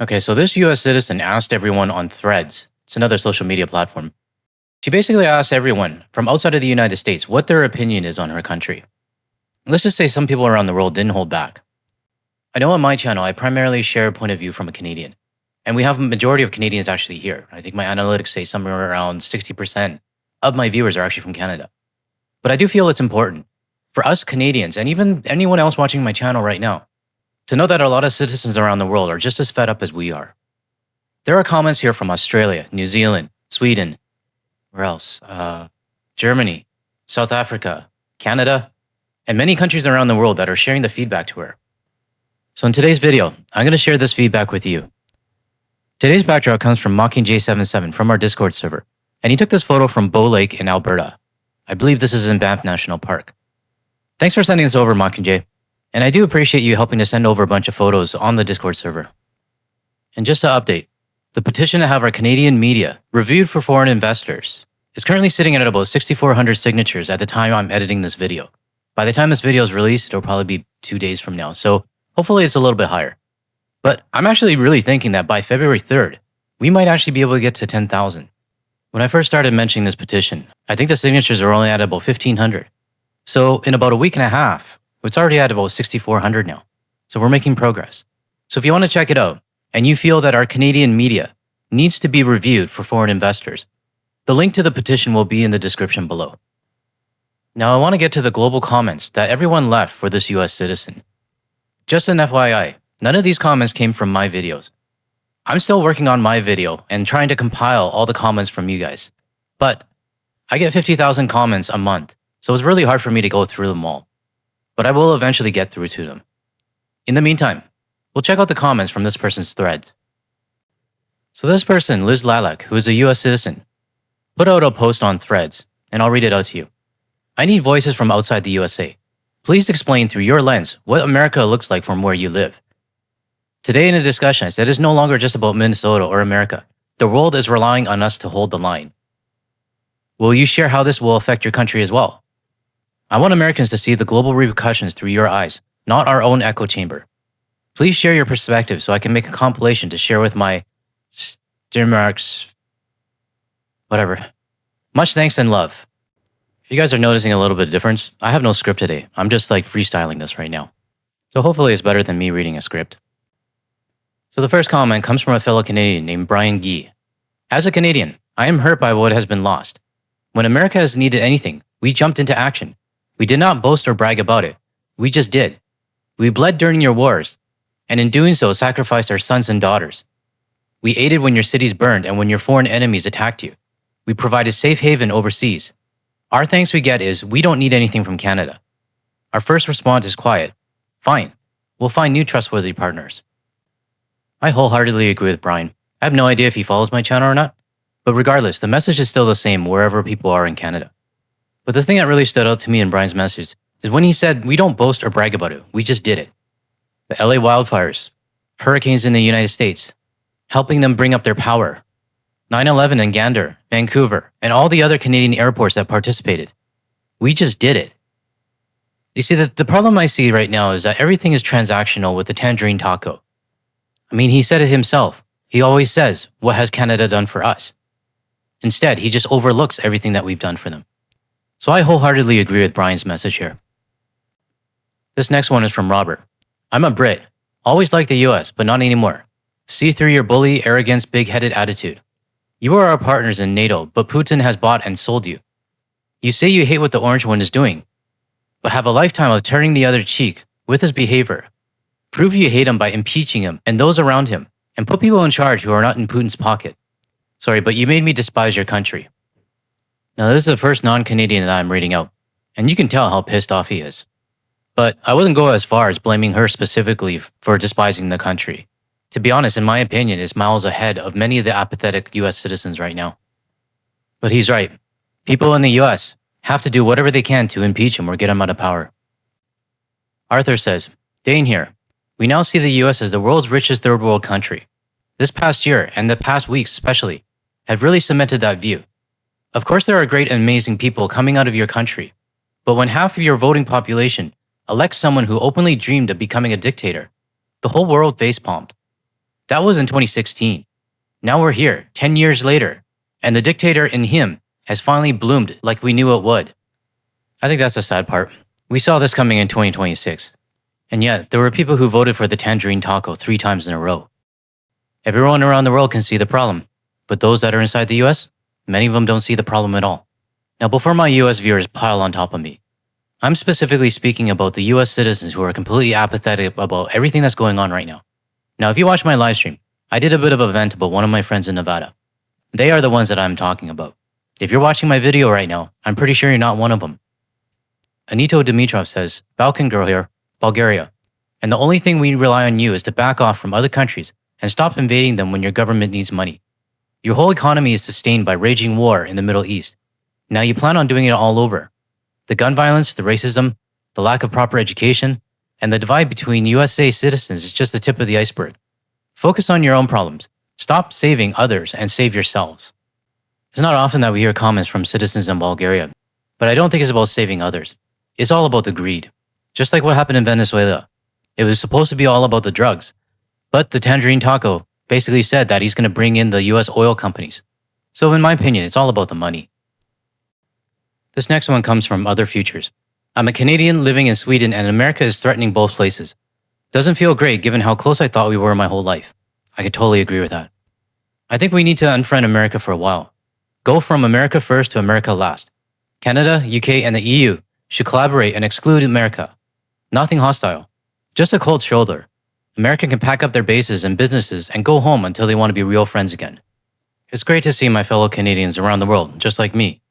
Okay, so this US citizen asked everyone on Threads, it's another social media platform. She basically asked everyone from outside of the United States what their opinion is on her country. Let's just say some people around the world didn't hold back. I know on my channel, I primarily share a point of view from a Canadian. And we have a majority of Canadians actually here. I think my analytics say somewhere around 60% of my viewers are actually from Canada. But I do feel it's important for us Canadians and even anyone else watching my channel right now to know that a lot of citizens around the world are just as fed up as we are. There are comments here from Australia, New Zealand, Sweden, where else? Germany, South Africa, Canada, and many countries around the world that are sharing the feedback to her. So in today's video, I'm going to share this feedback with you. Today's backdrop comes from Mockingjay77 from our Discord server, and he took this photo from Bow Lake in Alberta. I believe this is in Banff National Park. Thanks for sending this over, Mockingjay, and I do appreciate you helping to send over a bunch of photos on the Discord server. And just to update, the petition to have our Canadian media reviewed for foreign investors is currently sitting at about 6,400 signatures at the time I'm editing this video. By the time this video is released, it'll probably be 2 days from now, so hopefully it's a little bit higher. But I'm actually really thinking that by February 3rd, we might actually be able to get to 10,000. When I first started mentioning this petition, I think the signatures are only at about 1,500. So in about a week and a half, it's already at about 6,400 now. So we're making progress. So if you want to check it out, and you feel that our Canadian media needs to be reviewed for foreign investors, the link to the petition will be in the description below. Now I want to get to the global comments that everyone left for this US citizen. Just an FYI, none of these comments came from my videos. I'm still working on my video and trying to compile all the comments from you guys. But I get 50,000 comments a month, so it's really hard for me to go through them all. But I will eventually get through to them. In the meantime, we'll check out the comments from this person's thread. So this person, Liz Lallak, who is a US citizen, put out a post on Threads, and I'll read it out to you. I need voices from outside the USA. Please explain through your lens what America looks like from where you live. Today in a discussion, I said it's no longer just about Minnesota or America. The world is relying on us to hold the line. Will you share how this will affect your country as well? I want Americans to see the global repercussions through your eyes, not our own echo chamber. Please share your perspective so I can make a compilation to share with my whatever. Much thanks and love. If you guys are noticing a little bit of difference, I have no script today. I'm just like freestyling this right now. So hopefully it's better than me reading a script. So the first comment comes from a fellow Canadian named Brian Gee. As a Canadian, I am hurt by what has been lost. When America has needed anything, we jumped into action. We did not boast or brag about it. We just did. We bled during your wars, and in doing so sacrificed our sons and daughters. We aided when your cities burned and when your foreign enemies attacked you. We provided safe haven overseas. Our thanks we get is we don't need anything from Canada. Our first response is quiet. Fine, we'll find new trustworthy partners. I wholeheartedly agree with Brian. I have no idea if he follows my channel or not, but regardless, the message is still the same wherever people are in Canada. But the thing that really stood out to me in Brian's message is when he said, we don't boast or brag about it, we just did it. The LA wildfires, hurricanes in the United States, helping them bring up their power, 9/11 in Gander, Vancouver, and all the other Canadian airports that participated. We just did it. You see, the problem I see right now is that everything is transactional with the tangerine taco. I mean, he said it himself. He always says, what has Canada done for us? Instead, he just overlooks everything that we've done for them. So I wholeheartedly agree with Brian's message here. This next one is from Robert. I'm a Brit. Always liked the US, but not anymore. See through your bully, arrogance, big-headed attitude. You are our partners in NATO, but Putin has bought and sold you. You say you hate what the orange one is doing, but have a lifetime of turning the other cheek with his behavior. Prove you hate him by impeaching him and those around him, and put people in charge who are not in Putin's pocket. Sorry, but you made me despise your country. Now, this is the first non-Canadian that I'm reading out, and you can tell how pissed off he is. But I wouldn't go as far as blaming her specifically for despising the country. To be honest, in my opinion, is miles ahead of many of the apathetic US citizens right now. But he's right. People in the US have to do whatever they can to impeach him or get him out of power. Arthur says, Dane here. We now see the US as the world's richest third world country. This past year, and the past weeks especially, have really cemented that view. Of course, there are great and amazing people coming out of your country, but when half of your voting population elects someone who openly dreamed of becoming a dictator, the whole world facepalmed. That was in 2016. Now we're here, 10 years later, and the dictator in him has finally bloomed like we knew it would. I think that's the sad part. We saw this coming in 2026. And yet, there were people who voted for the tangerine taco 3 times in a row. Everyone around the world can see the problem, but those that are inside the US, many of them don't see the problem at all. Now, before my US viewers pile on top of me, I'm specifically speaking about the US citizens who are completely apathetic about everything that's going on right now. Now, if you watch my live stream, I did a bit of a vent about one of my friends in Nevada. They are the ones that I'm talking about. If you're watching my video right now, I'm pretty sure you're not one of them. Anito Dimitrov says, Balkan girl here, Bulgaria. And the only thing we rely on you is to back off from other countries and stop invading them when your government needs money. Your whole economy is sustained by raging war in the Middle East. Now you plan on doing it all over. The gun violence, the racism, the lack of proper education, and the divide between USA citizens is just the tip of the iceberg. Focus on your own problems. Stop saving others and save yourselves. It's not often that we hear comments from citizens in Bulgaria, but I don't think it's about saving others. It's all about the greed. Just like what happened in Venezuela. It was supposed to be all about the drugs, but the tangerine taco basically said that he's going to bring in the US oil companies. So in my opinion, it's all about the money. This next one comes from Other Futures. I'm a Canadian living in Sweden and America is threatening both places. Doesn't feel great given how close I thought we were my whole life. I could totally agree with that. I think we need to unfriend America for a while. Go from America first to America last. Canada, UK, and the EU should collaborate and exclude America. Nothing hostile. Just a cold shoulder. America can pack up their bases and businesses and go home until they want to be real friends again. It's great to see my fellow Canadians around the world, just like me,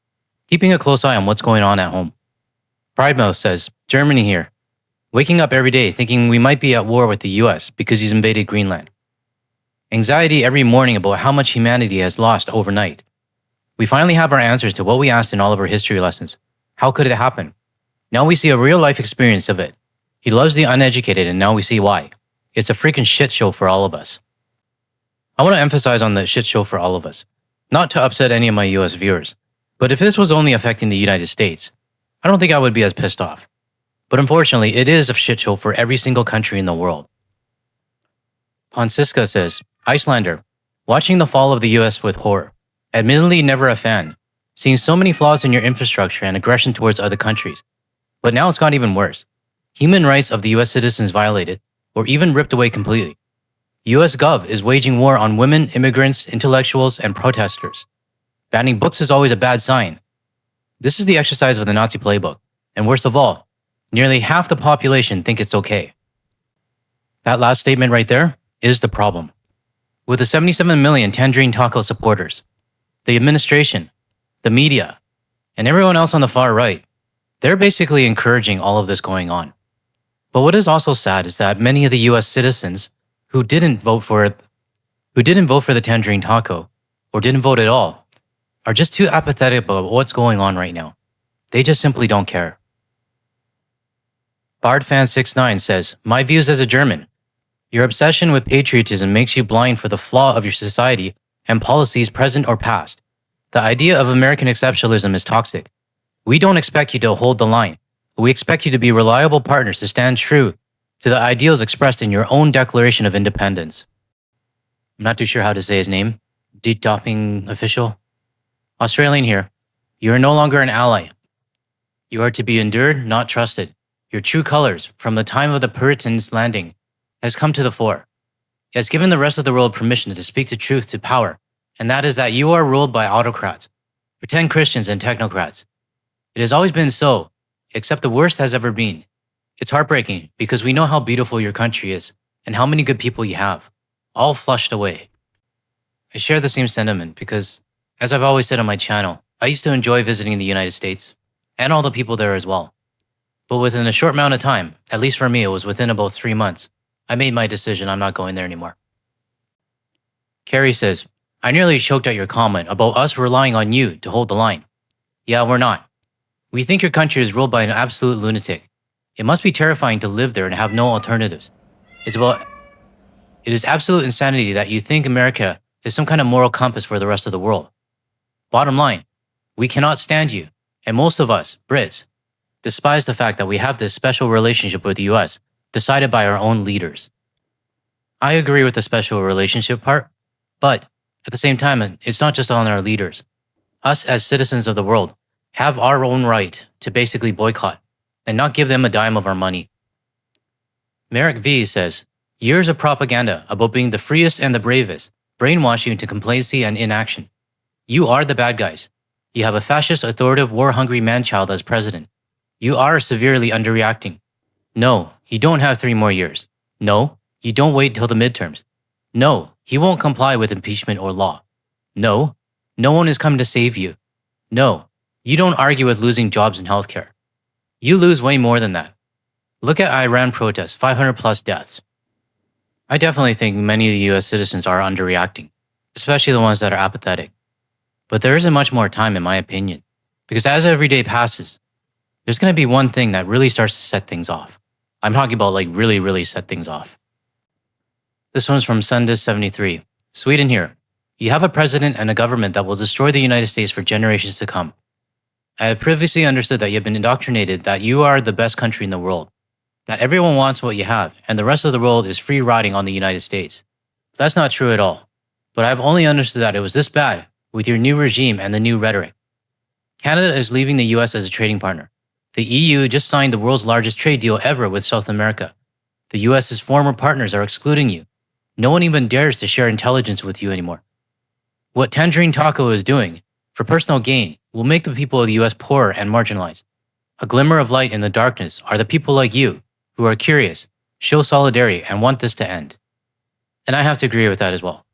keeping a close eye on what's going on at home. Pride Mouse says, Germany here. Waking up every day thinking we might be at war with the US because he's invaded Greenland. Anxiety every morning about how much humanity has lost overnight. We finally have our answers to what we asked in all of our history lessons. How could it happen? Now we see a real life experience of it. He loves the uneducated and now we see why. It's a freaking shit show for all of us. I want to emphasize on the shit show for all of us. Not to upset any of my US viewers, but if this was only affecting the United States, I don't think I would be as pissed off. But unfortunately, it is a shit show for every single country in the world. Ponsiska says, Icelander, watching the fall of the US with horror. Admittedly never a fan, seeing so many flaws in your infrastructure and aggression towards other countries. But now it's gone even worse. Human rights of the US citizens violated, or even ripped away completely. US Gov is waging war on women, immigrants, intellectuals, and protesters. Banning books is always a bad sign. This is the exercise of the Nazi playbook, and worst of all, nearly half the population think it's okay. That last statement right there is the problem. With the 77 million Tangerine Taco supporters, the administration, the media, and everyone else on the far right, they're basically encouraging all of this going on. But what is also sad is that many of the US citizens who didn't vote for the Tangerine Taco, or didn't vote at all, are just too apathetic about what's going on right now. They just simply don't care. BardFan69 says, my views as a German. Your obsession with patriotism makes you blind for the flaw of your society and policies present or past. The idea of American exceptionalism is toxic. We don't expect you to hold the line. We expect you to be reliable partners to stand true to the ideals expressed in your own Declaration of Independence. I'm not too sure how to say his name. Detopping official. Australian here. You are no longer an ally. You are to be endured, not trusted. Your true colors, from the time of the Puritans' landing, has come to the fore. It has given the rest of the world permission to speak the truth to power, and that is that you are ruled by autocrats, pretend Christians and technocrats. It has always been so, except the worst has ever been. It's heartbreaking because we know how beautiful your country is and how many good people you have, all flushed away. I share the same sentiment because, as I've always said on my channel, I used to enjoy visiting the United States and all the people there as well. But within a short amount of time, at least for me, it was within about 3 months, I made my decision I'm not going there anymore. Carrie says, I nearly choked at your comment about us relying on you to hold the line. Yeah, we're not. We think your country is ruled by an absolute lunatic. It must be terrifying to live there and have no alternatives. It is absolute insanity that you think America is some kind of moral compass for the rest of the world. Bottom line, we cannot stand you, and most of us, Brits, despise the fact that we have this special relationship with the US decided by our own leaders. I agree with the special relationship part, but at the same time, it's not just on our leaders. Us as citizens of the world have our own right to basically boycott and not give them a dime of our money. Merrick V says, years of propaganda about being the freest and the bravest brainwash you into complacency and inaction. You are the bad guys. You have a fascist, authoritative, war-hungry man-child as president. You are severely underreacting. No, you don't have 3 more years. No, you don't wait till the midterms. No, he won't comply with impeachment or law. No, no one is coming to save you. No, you don't argue with losing jobs in healthcare. You lose way more than that. Look at Iran protests, 500 plus deaths. I definitely think many of the US citizens are underreacting, especially the ones that are apathetic. But there isn't much more time in my opinion, because as every day passes, there's going to be one thing that really starts to set things off. I'm talking about like really set things off. This one's from Sundus73. Sweden here. You have a president and a government that will destroy the United States for generations to come. I have previously understood that you have been indoctrinated that you are the best country in the world, that everyone wants what you have, and the rest of the world is free riding on the United States. But that's not true at all. But I've only understood that it was this bad with your new regime and the new rhetoric. Canada is leaving the US as a trading partner. The EU just signed the world's largest trade deal ever with South America. The US's former partners are excluding you. No one even dares to share intelligence with you anymore. What Tangerine Taco is doing, for personal gain, will make the people of the US poorer and marginalized. A glimmer of light in the darkness are the people like you, who are curious, show solidarity, and want this to end. And I have to agree with that as well.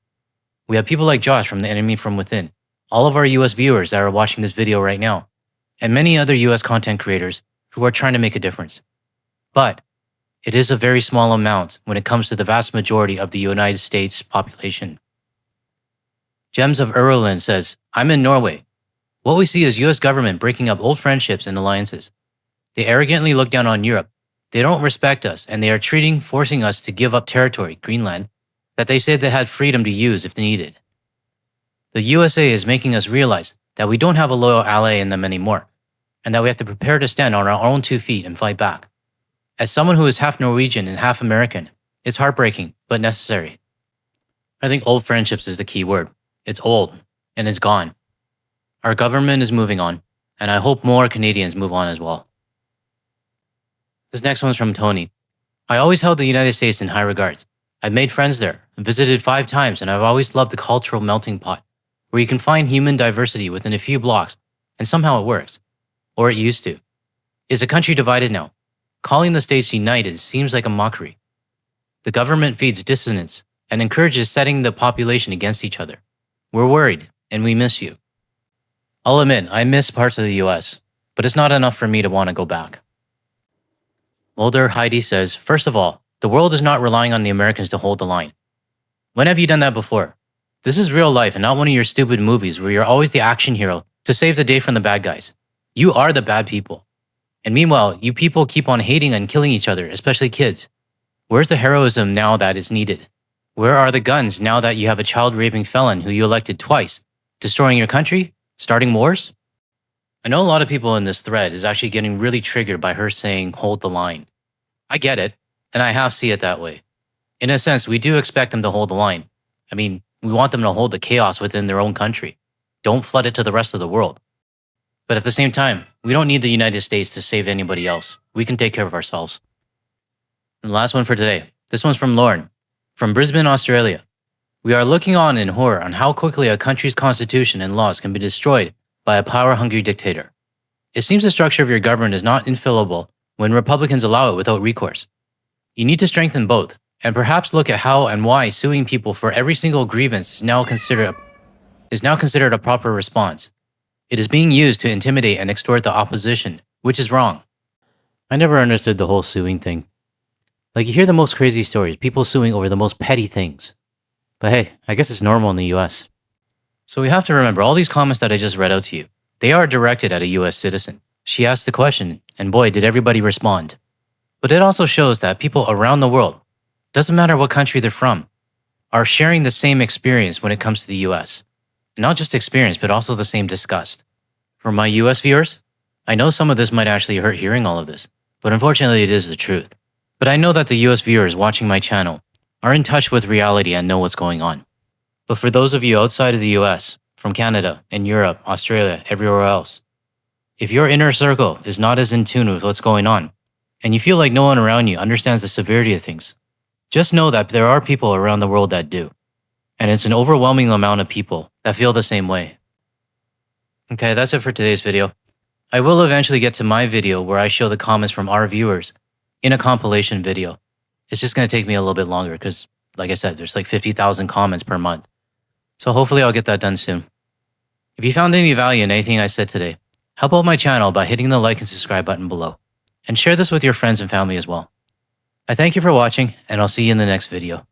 We have people like Josh from the Enemy From Within, all of our US viewers that are watching this video right now, and many other US content creators who are trying to make a difference. But it is a very small amount when it comes to the vast majority of the United States population. Gems of Erlin says, I'm in Norway. What we see is US government breaking up old friendships and alliances. They arrogantly look down on Europe. They don't respect us, and they are forcing us to give up territory, Greenland, that they said they had freedom to use if needed. The USA is making us realize that we don't have a loyal ally in them anymore, and that we have to prepare to stand on our own 2 feet and fight back. As someone who is half Norwegian and half American, it's heartbreaking, but necessary. I think old friendships is the key word. It's old, and it's gone. Our government is moving on, and I hope more Canadians move on as well. This next one's from Tony. I always held the United States in high regards. I've made friends there, visited 5 times, and I've always loved the cultural melting pot, where you can find human diversity within a few blocks, and somehow it works. Or it used to. Is the country divided now? Calling the states united seems like a mockery. The government feeds dissonance and encourages setting the population against each other. We're worried, and we miss you. I'll admit, I miss parts of the US, but it's not enough for me to want to go back. Mulder Heidi says, first of all, the world is not relying on the Americans to hold the line. When have you done that before? This is real life and not one of your stupid movies where you're always the action hero to save the day from the bad guys. You are the bad people. And meanwhile, you people keep on hating and killing each other, especially kids. Where's the heroism now that is needed? Where are the guns now that you have a child-raping felon who you elected twice, destroying your country, starting wars? I know a lot of people in this thread is actually getting really triggered by her saying, hold the line. I get it, and I half see it that way. In a sense, we do expect them to hold the line. I mean, we want them to hold the chaos within their own country. Don't flood it to the rest of the world. But at the same time, we don't need the United States to save anybody else. We can take care of ourselves. And the last one for today. This one's from Lauren, from Brisbane, Australia. We are looking on in horror on how quickly a country's constitution and laws can be destroyed by a power-hungry dictator. It seems the structure of your government is not infallible when Republicans allow it without recourse. You need to strengthen both, and perhaps look at how and why suing people for every single grievance is now considered a proper response. It is being used to intimidate and extort the opposition, which is wrong. I never understood the whole suing thing. Like, you hear the most crazy stories, people suing over the most petty things. But hey, I guess it's normal in the US. So we have to remember all these comments that I just read out to you, they are directed at a US citizen. She asked the question, and boy, did everybody respond. But it also shows that people around the world, doesn't matter what country they're from, are sharing the same experience when it comes to the US. Not just experience, but also the same disgust. For my US viewers, I know some of this might actually hurt hearing all of this, but unfortunately it is the truth. But I know that the US viewers watching my channel are in touch with reality and know what's going on. But for those of you outside of the US, from Canada and Europe, Australia, everywhere else, if your inner circle is not as in tune with what's going on, and you feel like no one around you understands the severity of things, just know that there are people around the world that do. And it's an overwhelming amount of people that feel the same way. Okay, that's it for today's video. I will eventually get to my video where I show the comments from our viewers in a compilation video. It's just going to take me a little bit longer because, like I said, there's like 50,000 comments per month. So hopefully I'll get that done soon. If you found any value in anything I said today, help out my channel by hitting the like and subscribe button below. And share this with your friends and family as well. I thank you for watching, and I'll see you in the next video.